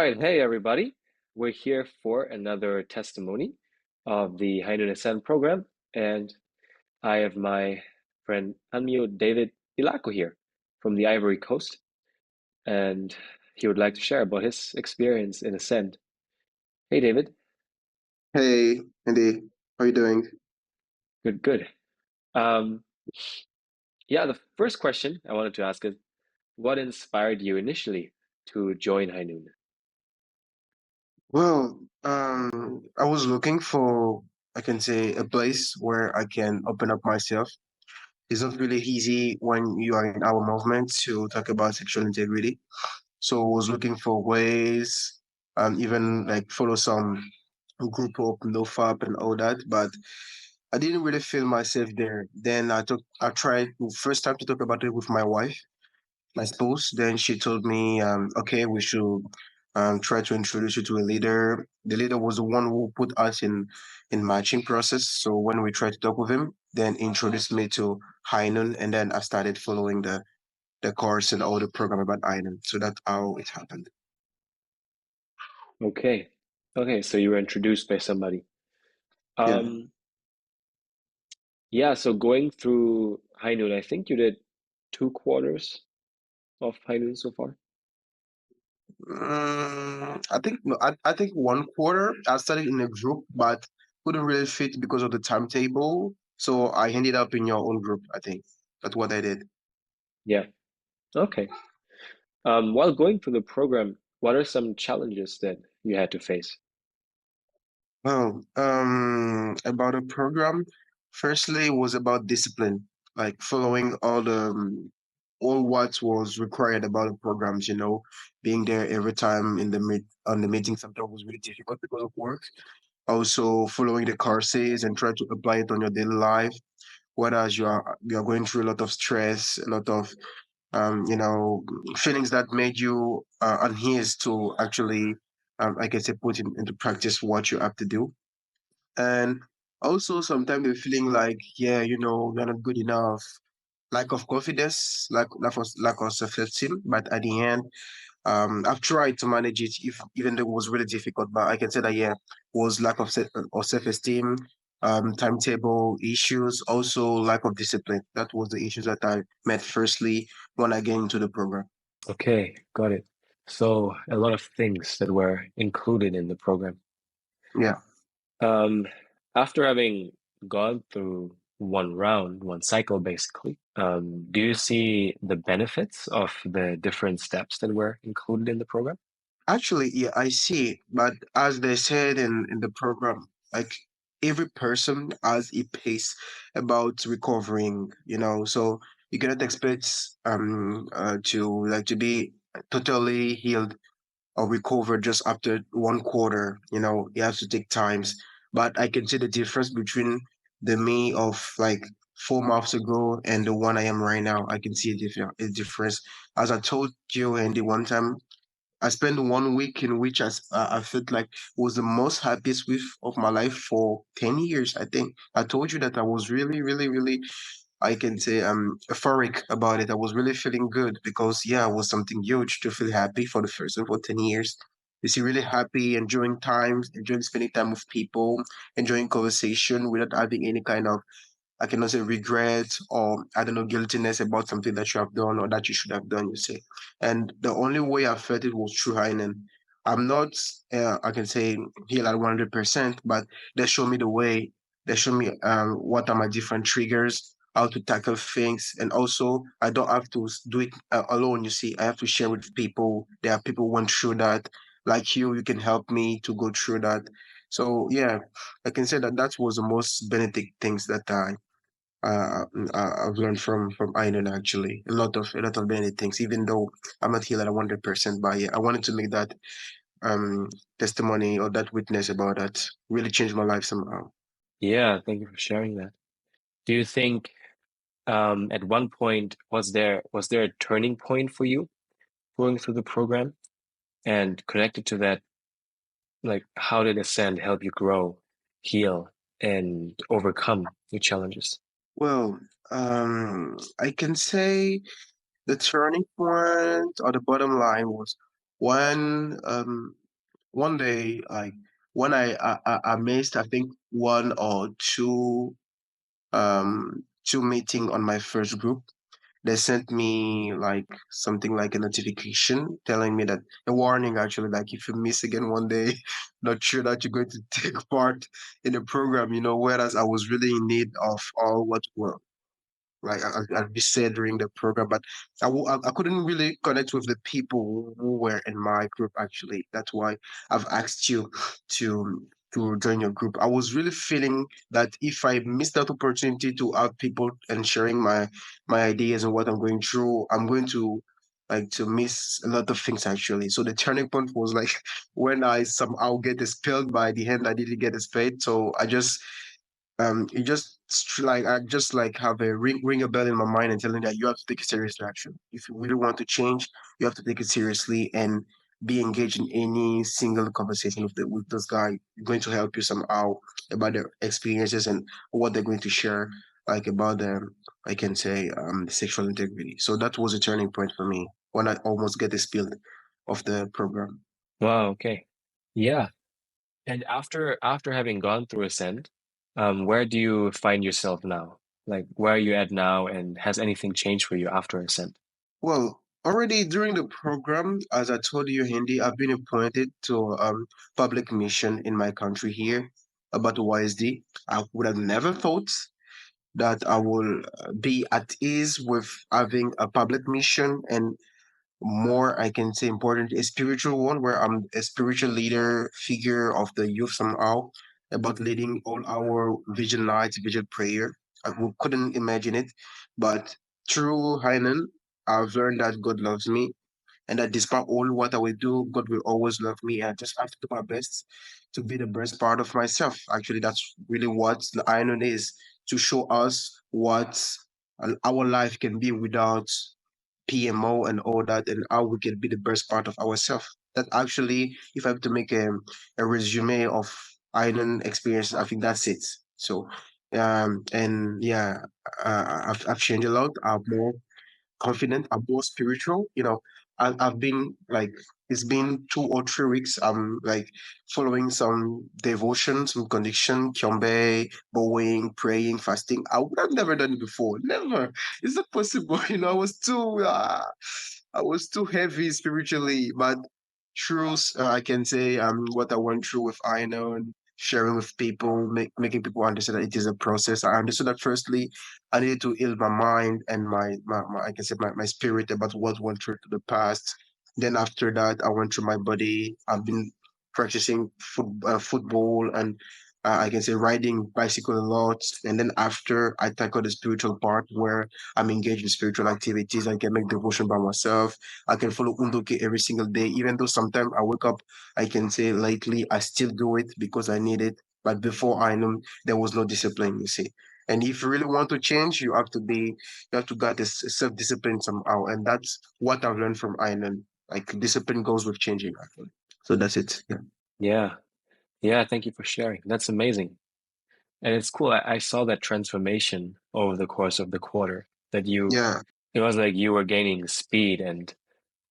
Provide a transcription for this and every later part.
right, hey everybody. We're here for another testimony of the Hanmyo Ascend program, and I have my friend Hanmyo David Ilako here from the Ivory Coast, and he would like to share about his experience in Ascend. Hey David, Hey, Andy, how you doing? good, good. Um, yeah, the first question I wanted to ask is, what inspired you initially to join Hainun? Well, I was looking for, I can say, a place where I can open up myself. It's not really easy when you are in our movement to talk about sexual integrity. So I was looking for ways, even like follow some group of NoFap and all that, but I didn't really feel myself there. Then I tried first time to talk about it with my wife, my spouse. Then she told me, okay, we should try to introduce you to a leader. The leader was the one who put us in matching process. So when we tried to talk with him, then he introduced me to Hainan, and then I started following the course and all the program about Hainan. So that's how it happened. Okay, okay, so you were introduced by somebody. Yeah. Um, Yeah, so going through High Noon, I think you did 2 quarters of High Noon so far. I think no, I think 1 quarter. I started in a group, but couldn't really fit because of the timetable. So I ended up in your own group. I think that's what I did. Yeah, okay. While going through the program, what are some challenges that you had to face? Well, about the program, firstly, it was about discipline, like following all what was required about the programs. Being there every time in the meet on the meeting sometimes was really difficult because of work. Also, following the courses and try to apply it on your daily life. Whereas you are going through a lot of stress, a lot of you know, feelings that made you unhinged to actually, I can say, put into practice what you have to do. And also sometimes the feeling like, yeah, we're not good enough, lack of confidence, lack of self-esteem. But at the end, I've tried to manage it, if even though it was really difficult. But I can say that yeah, was lack of self-esteem, timetable issues, also lack of discipline. That was the issues that I met firstly when I get into the program. Okay, got it. So a lot of things that were included in the program. Yeah. Um, After having gone through one round, one cycle, basically, do you see the benefits of the different steps that were included in the program? Actually, yeah, I see. But as they said in the program, like every person has a pace about recovering, so you cannot expect to be totally healed or recover just after 1 quarter. You have to take times. But I can see the difference between the me of like 4 months ago and the one I am right now. I can see a difference. As I told you, and the one time I spent 1 week in which I felt like was the most happiest week of my life for 10 years. I think I told you that I was really, really, really, I can say, euphoric about it. I was really feeling good because, yeah, it was something huge to feel happy for the first time for 10 years. You see, really happy, enjoying time, enjoying spending time with people, enjoying conversation without having any kind of, I cannot say regret or I don't know, guiltiness about something that you have done or that you should have done, you say. And the only way I felt it was through Heinen. I'm not, I can say, healed at 100%, but they show me the way. They show me what are my different triggers, how to tackle things. And also, I don't have to do it alone, you see. I have to share with people. There are people who went through that. Like you can help me to go through that. So, yeah, I can say that that was the most benefit things that I've learned from Iron actually a lot of many things. Even though I'm not healed at 100%, but yeah, I wanted to make that um testimony or that witness about that really changed my life somehow. Yeah, thank you for sharing that. Do you think at one point was there a turning point for you going through the program? And connected to that, like how did Ascend help you grow, heal, and overcome your challenges? Well, I can say the turning point or the bottom line was when one day, like when I missed, I think one or two meeting on my first group. They sent me like something like a notification telling me that a warning actually, like if you miss again one day, not sure that you're going to take part in the program, whereas I was really in need of all what were like I'd be said during the program, but I couldn't really connect with the people who were in my group actually. That's why I've asked you to to join your group. I was really feeling that if I missed that opportunity to have people and sharing my ideas and what I'm going through, I'm going to like to miss a lot of things actually. So the turning point was like when I somehow get expelled. By the end I didn't get expelled, so I just it just like I just like have a ring a bell in my mind and telling that you have to take a serious action. If you really want to change, you have to take it seriously and be engaged in any single conversation with this guy. Going to help you somehow about their experiences and what they're going to share, like about their, I can say, sexual integrity. So that was a turning point for me when I almost get expelled of the program. Wow, okay. Yeah. And after having gone through Ascend, where do you find yourself now? Like where are you at now, and has anything changed for you after Ascend? Well, already during the program, as I told you, Hindi, I've been appointed to public mission in my country here about YSD. I would have never thought that I will be at ease with having a public mission and more, I can say, important, a spiritual one where I'm a spiritual leader figure of the youth somehow about leading all our vigil nights, vigil prayer. Couldn't imagine it, but through Hainan, I've learned that God loves me and that despite all what I will do, God will always love me. I just have to do my best to be the best part of myself. Actually, that's really what the Hainan is, to show us what our life can be without PMO and all that, and how we can be the best part of ourselves. That actually, if I have to make a resume of island experiences, I think that's it. So, and yeah, I've changed a lot. I'm more confident. I'm more spiritual. I've been like it's been 2 or 3 weeks. I'm like following some devotion, some connection, kyombe, bowing, praying, fasting. I would have never done it before. Never. It's not possible. I was too heavy spiritually, but truth, I can say what I went through with Aino and sharing with people, making people understand that it is a process. I understood that firstly, I needed to heal my mind and my I can say my spirit about what went through to the past. Then after that, I went through my body. I've been practicing football and I can say riding bicycle a lot. And then after I tackle the spiritual part where I'm engaged in spiritual activities, I can make devotion by myself. I can follow Undoke every single day, even though sometimes I wake up, I can say lately, I still do it because I need it. But before I know, there was no discipline, you see. And if you really want to change, you have to get this self-discipline somehow. And that's what I've learned from Ireland. Like discipline goes with changing, actually. So that's it. Yeah. Yeah. Yeah, thank you for sharing. That's amazing. And it's cool. I saw that transformation over the course of the quarter that Yeah. it was like you were gaining speed and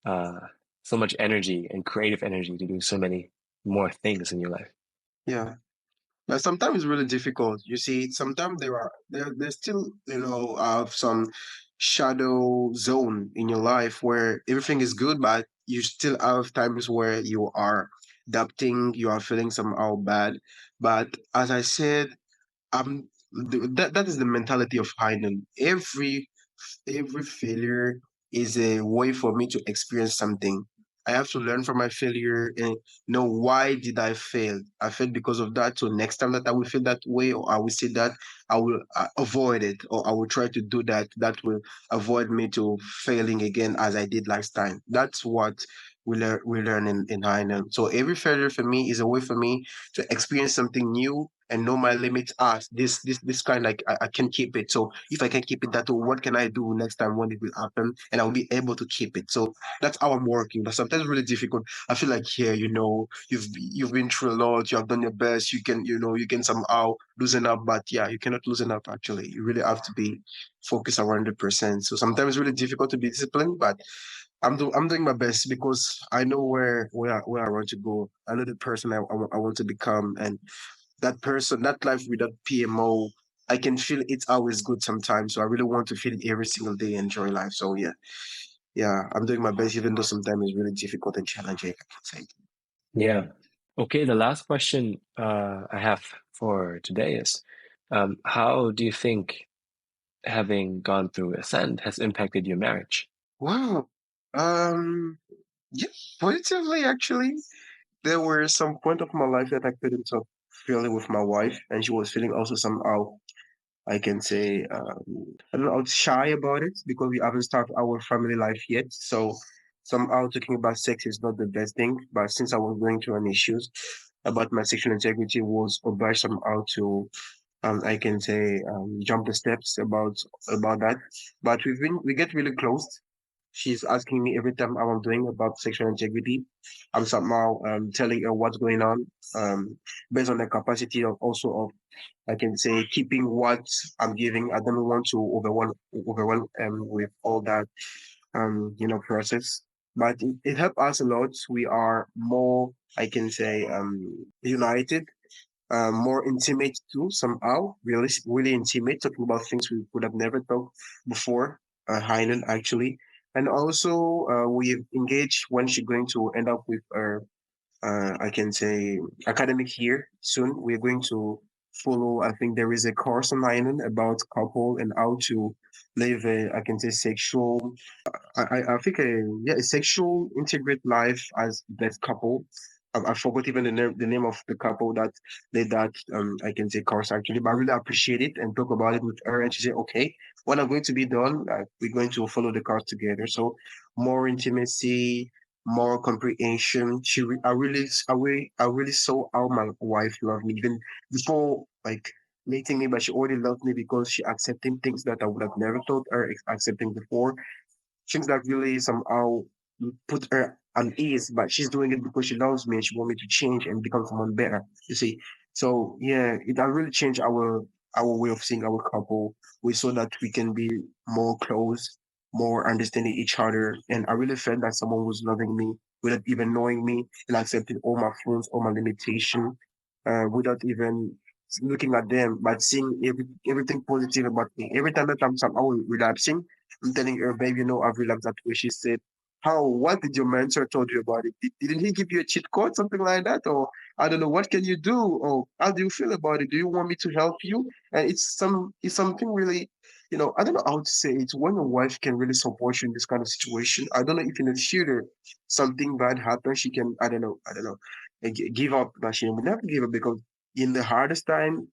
uh, so much energy and creative energy to do so many more things in your life. Yeah. But sometimes it's really difficult. You see, sometimes there's still some shadow zone in your life where everything is good, but you still have times where you are doubting, you are feeling somehow bad. But as I said, that is the mentality of Heinen. Every failure is a way for me to experience something. I have to learn from my failure and know why did I fail. I failed because of that. So next time that I will feel that way, or I will see that, I will avoid it, or I will try to do that. That will avoid me to failing again as I did last time. That's what we learn in Hainan. So every failure for me is a way for me to experience something new and know my limits are this kind, like I can keep it. So if I can keep it that way, what can I do next time when it will happen and I'll be able to keep it. So that's how I'm working. But sometimes it's really difficult. I feel like here, you've been through a lot, you have done your best, you can somehow loosen up, but yeah, you cannot loosen up actually. You really have to be focused 100%. So sometimes it's really difficult to be disciplined, but I'm doing my best because I know where I want to go. I know the person I want to become, and that person, that life without PMO, I can feel it's always good sometimes. So I really want to feel it every single day, enjoy life. So yeah, yeah, I'm doing my best, even though sometimes it's really difficult and challenging, I can say. Yeah. Okay, the last question I have for today is, how do you think having gone through Ascend has impacted your marriage? Wow. Um, yeah, positively actually. There were some point of my life that I couldn't talk freely with my wife, and she was feeling also somehow, I can say, I don't know, shy about it because we haven't started our family life yet. So somehow talking about sex is not the best thing. But since I was going through an issues about my sexual integrity, was obliged somehow to, I can say, jump the steps about that. But we get really close. She's asking me every time how I'm doing about sexual integrity. I'm somehow telling her what's going on, based on the capacity of also of, I can say, keeping what I'm giving. I don't want to overwhelm with all that process. But it helped us a lot. We are more, I can say, united, more intimate too somehow. Really intimate, talking about things we would have never talked before. Heinen actually, and also we've engaged when she's going to end up with her, I can say, academic year soon. We're going to follow. I think there is a course on Heinen about couple and how to live a, I can say, sexual, I think a sexual integrate life as that couple. I forgot even the name of the couple that did that. I can say course actually, but I really appreciate it and talk about it with her. And she said, "Okay, when I'm going to be done, we're going to follow the course together." So more intimacy, more comprehension. I really saw how my wife loved me even before like meeting me, but she already loved me because she accepting things that I would have never thought her accepting before, things that really somehow put her on ease, but she's doing it because she loves me and she wants me to change and become someone better. You see, so yeah, it has really changed our way of seeing our couple. We saw that we can be more close, more understanding each other, and I really felt that someone was loving me without even knowing me and accepting all my flaws, all my limitation, without even looking at them, but seeing everything positive about me. Every time that I'm somehow relapsing, I'm telling her, babe, I've relapsed that way. She said, how, what did your mentor told you about it? Didn't he give you a cheat code, something like that? Or I don't know, what can you do? Or how do you feel about it? Do you want me to help you? And it's something really, I don't know how to say it. When your wife can really support you in this kind of situation, I don't know if in the future something bad happens, she can, I don't know, give up, but she will never give up because in the hardest time,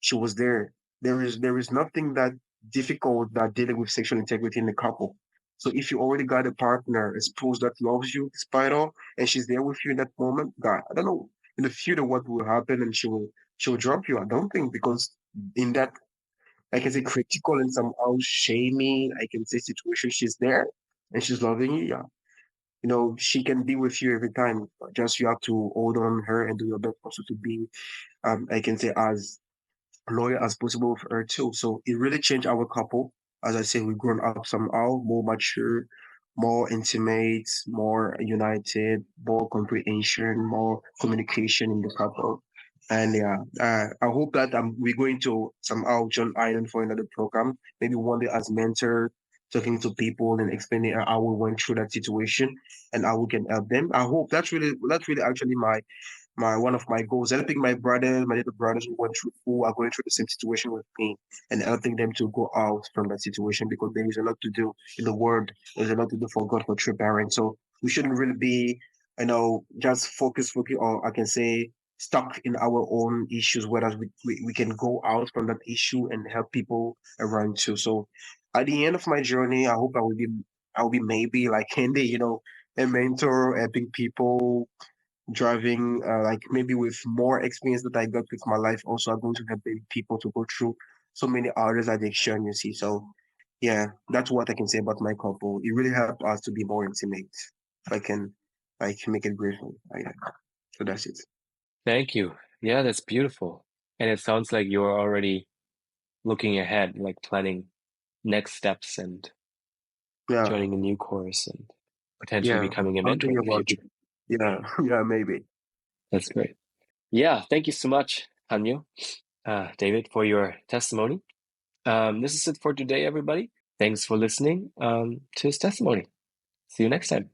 she was there. There is nothing that difficult that dealing with sexual integrity in a couple. So if you already got a partner, a spouse that loves you despite all, and she's there with you in that moment, God, I don't know in the future what will happen, and she will drop you. I don't think because in that, I can say, critical and somehow shaming, I can say, situation, she's there and she's loving you. Yeah, she can be with you every time. Just you have to hold on her and do your best also to be, I can say, as loyal as possible for her too. So it really changed our couple. As I said, we've grown up somehow, more mature, more intimate, more united, more comprehension, more communication in the couple. And yeah, I hope that we're going to somehow join Island for another program, maybe one day as mentor, talking to people and explaining how we went through that situation and how we can help them. I hope that's really actually my one of my goals, helping my little brothers who are going through the same situation with me, and helping them to go out from that situation because there is a lot to do in the world. There's a lot to do for God for true parents. So we shouldn't really be, just focus, or I can say stuck in our own issues, whereas we can go out from that issue and help people around too. So at the end of my journey, I will be maybe like Candy, a mentor, helping people driving, like maybe with more experience that I got with my life. Also, I'm going to help people to go through so many others addiction, you see. So yeah, that's what I can say about my couple. It really helped us to be more intimate. If I can like make it briefly. So that's it. Thank you. Yeah, that's beautiful. And it sounds like you're already looking ahead, like planning next steps and Yeah. joining a new course. And potentially Yeah, becoming a I'll mentor think in the about it. future. Yeah, yeah, maybe. That's great. Yeah, thank you so much, Hanmyo, David, for your testimony. This is it for today, everybody. Thanks for listening to his testimony. See you next time.